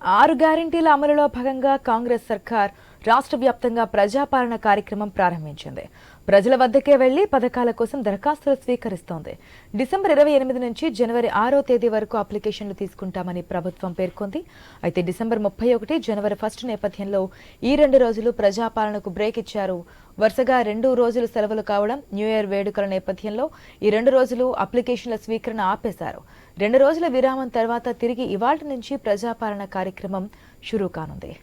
6 గ్యారెంటీల అమలులో భాగంగా కాంగ్రెస్ సర్కార్ రాష్ట్ర వ్యాప్తంగా ప్రజాపాలన కార్యక్రమం ప్రారంభించింది. ప్రజల వద్దకే వెళ్లి పథకాల కోసం దరఖాస్తులు స్వీకరిస్తోంది. డిసెంబర్ 28 నుంచి జనవరి 6వ తేదీ వరకు అప్లికేషన్లు తీసుకుంటామని ప్రభుత్వం పేర్కొంది. అయితే డిసెంబర్ 31, జనవరి 1 నేపథ్యంలో ఈ 2 రోజులు ప్రజాపాలనకు బ్రేక్ ఇచ్చారు. వరుసగా 2 రోజులు సెలవులు కావడం, న్యూ ఇయర్ వేడుకల నేపథ్యంలో ఈ 2 రోజులు అప్లికేషన్ల స్వీకరణ ఆపేశారు. 2 రోజుల విరామం తర్వాత తిరిగి ఇవాళ్టి నుంచి ప్రజాపాలన కార్యక్రమం షురూ కానుంది.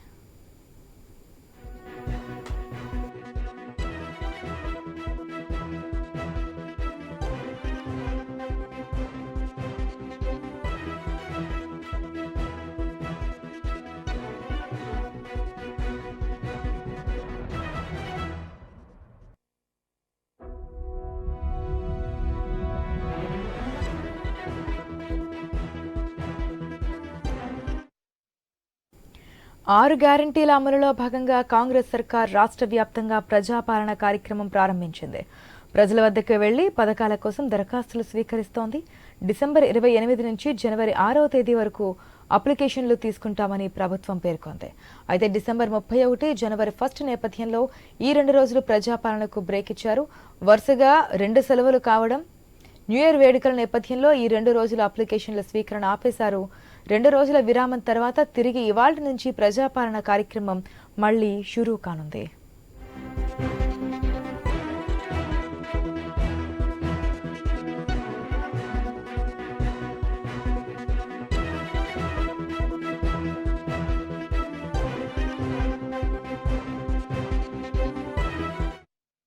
ఆరు గ్యారెంటీల అమలులో భాగంగా కాంగ్రెస్ సర్కార్ రాష్ట్ర వ్యాప్తంగా ప్రజాపాలన కార్యక్రమం ప్రారంభించింది. ప్రజల వద్దకు వెళ్లి పథకాల కోసం దరఖాస్తులు స్వీకరిస్తోంది. డిసెంబర్ 28 నుంచి జనవరి 6వ తేదీ వరకు అప్లికేషన్లు తీసుకుంటామని ప్రభుత్వం పేర్కొంది. అయితే డిసెంబర్ 31, జనవరి 1 నేపథ్యంలో ఈ 2 రోజులు ప్రజాపాలనకు బ్రేక్ ఇచ్చారు. వరుసగా 2 సెలవులు కావడం, న్యూ ఇయర్ వేడుకల నేపథ్యంలో ఈ 2 రోజుల అప్లికేషన్ల స్వీకరణ ఆపేశారు. 2 రోజుల విరామం తర్వాత తిరిగి ఇవాళ్టి నుంచి ప్రజాపాలన కార్యక్రమం మళ్లీ షురూ కానుంది.